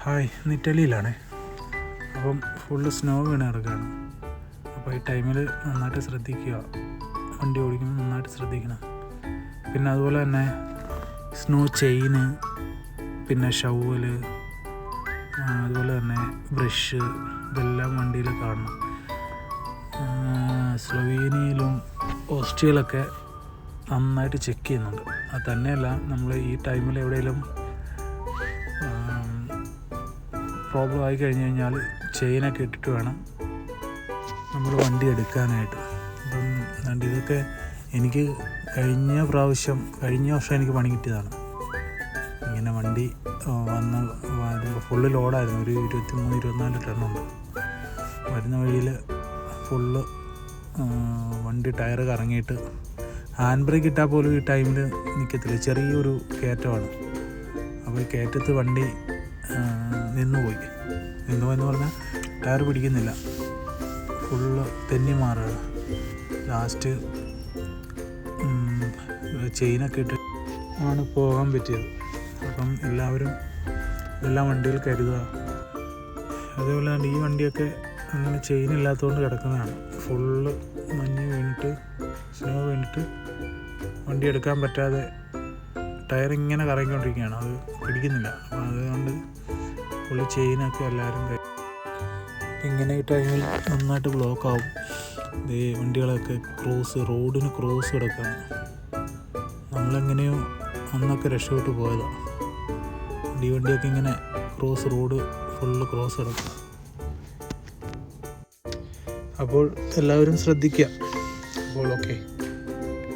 Hi, ഇന്ന് ഇറ്റലിയിലാണേ. അപ്പം full snow വീണ് കിടക്കുകയാണ്. അപ്പോൾ ഈ ടൈമിൽ നന്നായിട്ട് ശ്രദ്ധിക്കുക, വണ്ടി ഓടിക്കുമ്പോൾ നന്നായിട്ട് ശ്രദ്ധിക്കണം. പിന്നെ അതുപോലെ തന്നെ സ്നോ ചെയിന്, പിന്നെ ഷവല്, അതുപോലെ തന്നെ ബ്രഷ്, ഇതെല്ലാം വണ്ടിയിൽ കാണണം. സ്ലൊവേനിയയിലും ഓസ്ട്രിയയിലൊക്കെ നന്നായിട്ട് ചെക്ക് ചെയ്യുന്നുണ്ട്. അത് തന്നെയല്ല, നമ്മൾ ഈ ടൈമിൽ എവിടെയെങ്കിലും പ്രോബ്ലം ആയി കഴിഞ്ഞ് കഴിഞ്ഞാൽ ചെയിനൊക്കെ ഇട്ടിട്ട് വേണം നമ്മൾ വണ്ടി എടുക്കാനായിട്ട്. അപ്പം ഇതൊക്കെ എനിക്ക് കഴിഞ്ഞ വർഷം എനിക്ക് പണി കിട്ടിയതാണ്. ഇങ്ങനെ വണ്ടി വന്ന് ഫുള്ള് ലോഡായിരുന്നു. ഒരു 23-24 ടണ്ണുണ്ട്. വരുന്ന വഴിയിൽ ഫുള്ള് വണ്ടി ടയർ കറങ്ങിയിട്ട് ഹാൻഡ് ബ്രേക്ക് ഇട്ടാൽ പോലും ഈ ടൈമിൽ നിൽക്കത്തില്ല. ചെറിയൊരു കയറ്റമാണ്. അപ്പോൾ ഈ കയറ്റത്ത് വണ്ടി നിന്നുപോയെന്ന് പറഞ്ഞാൽ ടയർ പിടിക്കുന്നില്ല, ഫുള്ള് തെന്നി മാറുകയാണ്. ലാസ്റ്റ് ചെയിനൊക്കെ ഇട്ട് ആണ് പോകാൻ പറ്റിയത്. അപ്പം എല്ലാവരും എല്ലാ വണ്ടിയിൽ കരുതുക. അതേപോലെ തന്നെ ഈ വണ്ടിയൊക്കെ അങ്ങനെ ചെയിൻ ഇല്ലാത്തതുകൊണ്ട് കിടക്കുന്നതാണ്. ഫുള്ള് മഞ്ഞ് വീണിട്ട് സ്നോ വീണിട്ട് വണ്ടി എടുക്കാൻ പറ്റാതെ ടയർ ഇങ്ങനെ കറങ്ങിക്കൊണ്ടിരിക്കുകയാണ്, അത് പിടിക്കുന്നില്ല. അപ്പം അതുകൊണ്ട് ഫുള്ള് ചെയിനൊക്കെ എല്ലാവരും ഇങ്ങനെ ഈ ടൈമിൽ നന്നായിട്ട് ബ്ലോക്കാവും. ഈ വണ്ടികളൊക്കെ റോഡിന് ക്രോസ് കിടക്കുകയാണ്. നമ്മളെങ്ങനെയോ അന്നൊക്കെ രക്ഷപ്പെട്ട് പോയതാണ്. ഈ വണ്ടിയൊക്കെ ഇങ്ങനെ റോഡ് ഫുള്ള് ക്രോസ് കിടക്കുക. അപ്പോൾ എല്ലാവരും ശ്രദ്ധിക്കുക. അപ്പോൾ ഓക്കെ.